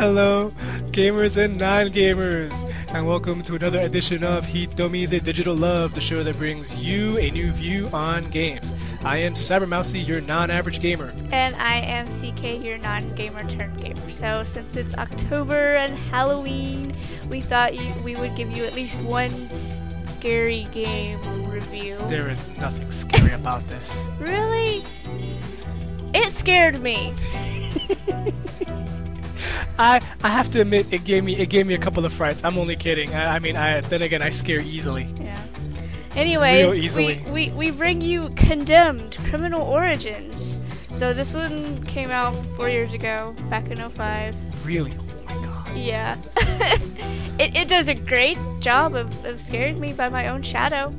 Hello, gamers and non-gamers, and welcome to another edition of Hitome, the Digital Love, the show that brings you a new view on games. I am Cybermousey, your non-average gamer. And I am CK, your non-gamer turned gamer. So since it's October and Halloween, we thought we would give you at least one scary game review. There is nothing scary about this. Really? It scared me. I have to admit, it gave me a couple of frights. I'm only kidding. Then again, I scare easily. Yeah. Anyways, Real easily. we bring you Condemned: Criminal Origins. So this one came out 4 years ago, back in '05. Really? Oh my god. Yeah. it does a great job of scaring me by my own shadow.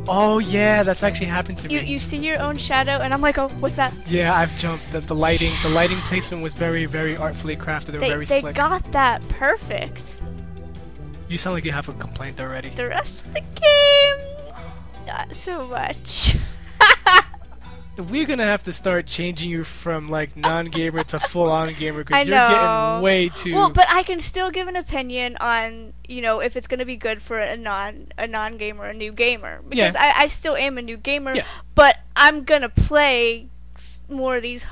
Oh yeah, that's actually happened to me. You see your own shadow, and I'm like, oh, what's that? Yeah, I've jumped. The lighting placement was very, very artfully crafted. They were very they slick. got that perfect. You sound like you have a complaint already. The rest of the game, not so much. We're gonna have to start changing you from like non-gamer to full-on gamer I because you're know. getting way too. Well, but I can still give an opinion on, if it's gonna be good for a non-gamer, a new gamer, because Yeah. I still am a new gamer. Yeah. But I'm gonna play more of these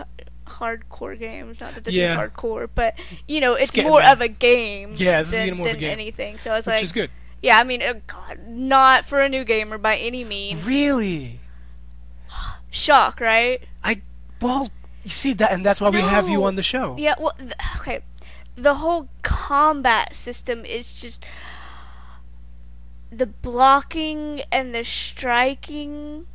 hardcore games. Not that this is Yeah. hardcore, but it's getting more there. of a game Yeah, this is than, getting more of a than game. anything. So it's Which like, is good. yeah, I mean, God, not for a new gamer by any means. Really? Shock, right? Well, you see that, and that's why we have you No. on the show. Yeah, well, okay. The whole combat system is just the blocking and the striking.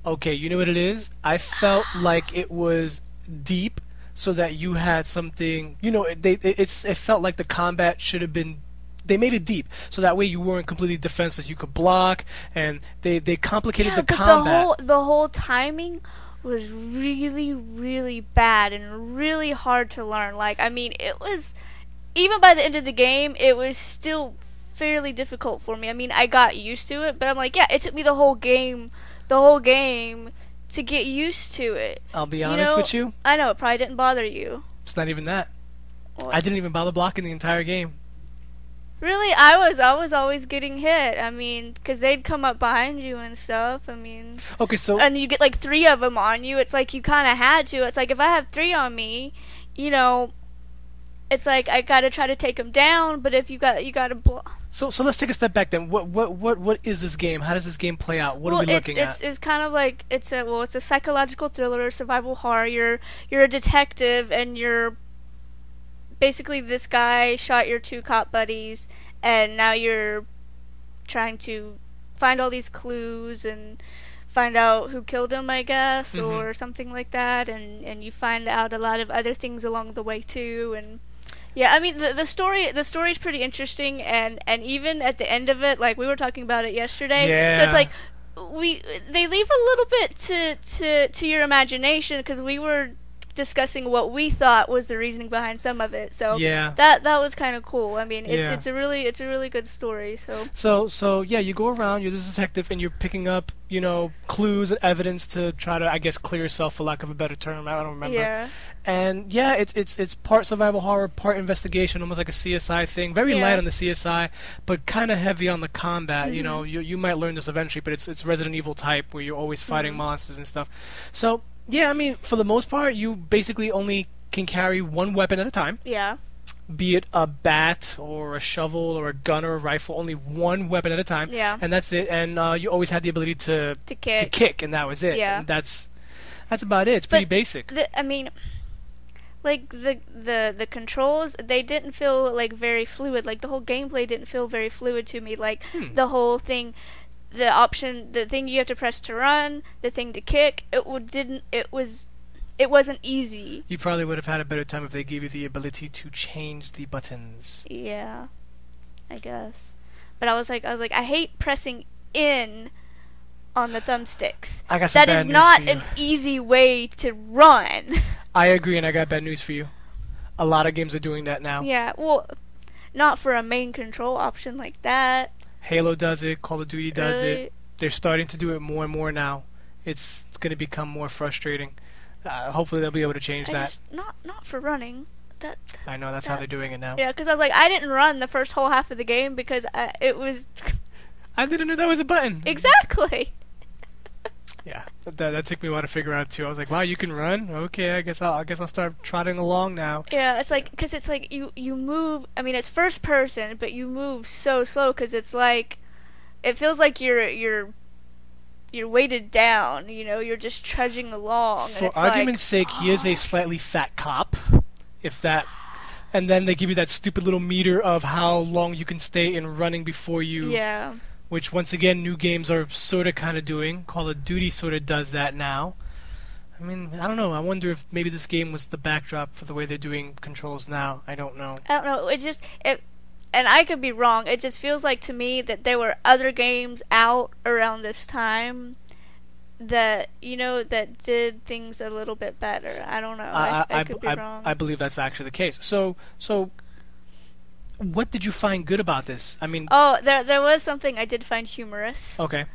Okay, you know what it is? I felt like it was deep, so that you had something. It felt like the combat should have been. They made it deep, so that way you weren't completely defenseless. You could block, and they complicated the but combat. the whole timing was really, really bad and really hard to learn. Like, I mean, it was, even by the end of the game, it was still fairly difficult for me. I mean, I got used to it, but I'm like, yeah, it took me the whole game to get used to it. I'll be honest with you. I know, it probably didn't bother you. It's not even that. What? I didn't even bother blocking the entire game. Really, I was always getting hit. I mean, because they'd come up behind you and stuff. I mean, Okay, so and you get like 3 of them on you. It's like you kind of had to. It's like if I have 3 on me, it's like I gotta try to take them down. But if you gotta block. So let's take a step back then. What is this game? How does this game play out? What are we looking at? It's kind of like it's a psychological thriller, survival horror. You're a detective, and you're basically this guy shot your 2 cop buddies, and now you're trying to find all these clues and find out who killed him, I guess, or something like that, and you find out a lot of other things along the way too. And yeah, I mean the story's pretty interesting, and even at the end of it, like we were talking about it yesterday. Yeah. So it's like they leave a little bit to your imagination, because we were discussing what we thought was the reasoning behind some of it. So Yeah. that was kind of cool. I mean, Yeah. it's a really good story. So So yeah, you go around, you're this detective, and you're picking up, clues and evidence to try to, I guess, clear yourself, for lack of a better term. I don't remember. yeah. And yeah, it's part survival horror, part investigation, almost like a CSI thing. Very Yeah. light on the CSI, but kind of heavy on the combat. You might learn this eventually, but it's Resident Evil type, where you're always fighting monsters and stuff. So yeah, I mean, for the most part, you basically only can carry one weapon at a time. Yeah. Be it a bat or a shovel or a gun or a rifle, only one weapon at a time. Yeah. And that's it. And you always had the ability to kick. kick, and that was it. Yeah. And that's about it. It's pretty But basic. I mean, like the controls, they didn't feel like very fluid. Like the whole gameplay didn't feel very fluid to me. Like the whole thing, the thing you have to press to run, the thing to kick, it wasn't easy. You probably would have had a better time if they gave you the ability to change the buttons. Yeah, I guess. But I was like, I hate pressing in on the thumbsticks. I got some That bad is news not for you. an easy way to run. I agree, and I got bad news for you. A lot of games are doing that now. Yeah, well, not for a main control option like that. Halo does it. Call of Duty does Really? it. They're starting to do it more and more now. It's going to become more frustrating. Hopefully they'll be able to change that. Not for running. that. I know, that's how they're doing it now. Yeah, because I was like, I didn't run the first whole half of the game because it was. I didn't know that was a button. Exactly. Yeah, that took me a while to figure out too. I was like, wow, you can run? Okay, I guess I'll start trotting along now. Yeah, it's like, because it's like you move. I mean, it's first person, but you move so slow because it's like, it feels like you're weighted down. You know, you're just trudging along. For argument's sake, he is a slightly fat cop, if that. And then they give you that stupid little meter of how long you can stay in running before you. Yeah. Which, once again, new games are sort of kind of doing. Call of Duty sort of does that now. I mean, I don't know. I wonder if maybe this game was the backdrop for the way they're doing controls now. I don't know. I don't know. And I could be wrong. It just feels like to me that there were other games out around this time that, you know, that did things a little bit better. I don't know. I could be wrong. I believe that's actually the case. So what did you find good about this? I mean, there was something I did find humorous. Okay.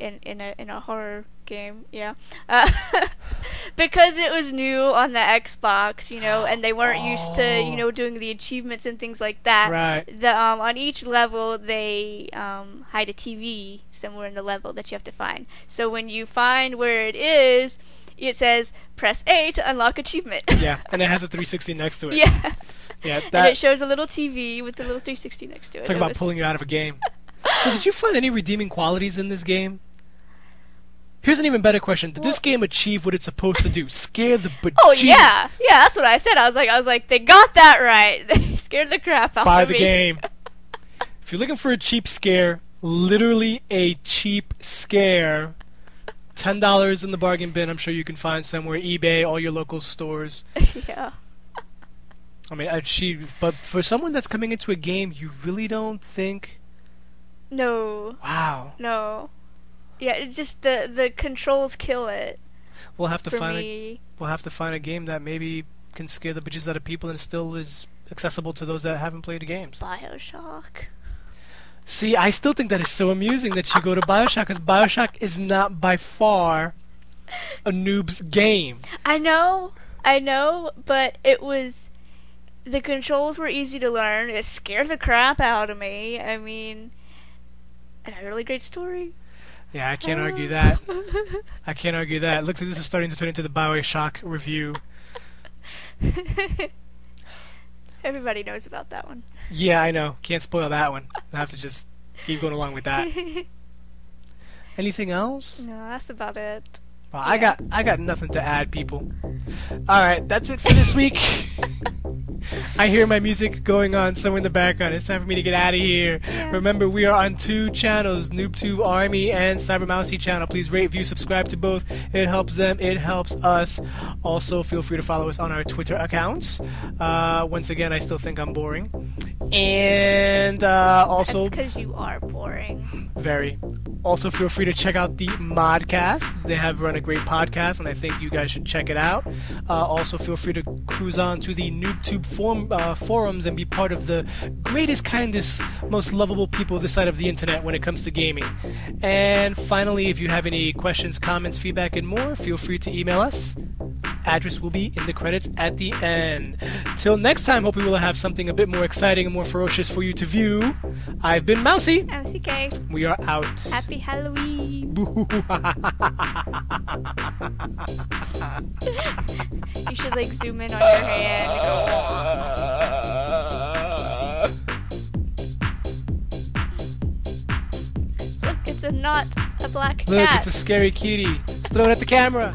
In a horror game, yeah, because it was new on the Xbox, you know, and they weren't used to, you know, doing the achievements and things like that. Right. The on each level they hide a TV somewhere in the level that you have to find. So when you find where it is, it says press A to unlock achievement. Yeah, and it has a 360 next to it. Yeah. Yeah, and it shows a little TV with the little 360 next to it. Talk about pulling you out of a game. So did you find any redeeming qualities in this game? Here's an even better question. Did this game achieve what it's supposed to do? Scare the bejesus? Oh, yeah. Yeah, that's what I said. I was like, they got that right. They scared the crap out of me. Buy the game. If you're looking for a cheap scare, literally a cheap scare, $10 in the bargain bin, I'm sure you can find somewhere. eBay, all your local stores. Yeah. I mean, but for someone that's coming into a game, you really don't think... No. Wow. No. Yeah, it's just the controls kill it. We'll have to find a game that maybe can scare the bitches out of people and still is accessible to those that haven't played the games. BioShock. See, I still think that is so amusing that you go to BioShock, because BioShock is not by far a noob's game. I know, but it was... The controls were easy to learn. It scared the crap out of me. I mean, and a really great story. Yeah, I can't argue that. I can't argue that. Looks like this is starting to turn into the BioShock review. Everybody knows about that one. Yeah, I know. Can't spoil that one. I have to just keep going along with that. Anything else? No, that's about it. Well, yeah. I got nothing to add, people. All right, that's it for this week. I hear my music going on somewhere in the background. It's time for me to get out of here. Yeah. Remember, we are on 2 channels, NoobTube Army and Cybermousey channel. Please rate, view, subscribe to both. It helps them. It helps us. Also, feel free to follow us on our Twitter accounts. Once again, I still think I'm boring. And also... That's because you are boring. Very. Also, feel free to check out the Modcast. They have run a great podcast, and I think you guys should check it out. Also, feel free to cruise on to the NoobTube forums and be part of the greatest, kindest, most lovable people this side of the internet when it comes to gaming. And finally, if you have any questions, comments, feedback, and more, feel free to email us. Address will be in the credits at the end. Till next time, hope we will have something a bit more exciting and more ferocious for you to view. I've been Mousy. I'm CK. We are out. Happy Halloween. You should like zoom in on your hand and go. Look, it's not a black cat. Look, it's a scary cutie. Throw it at the camera.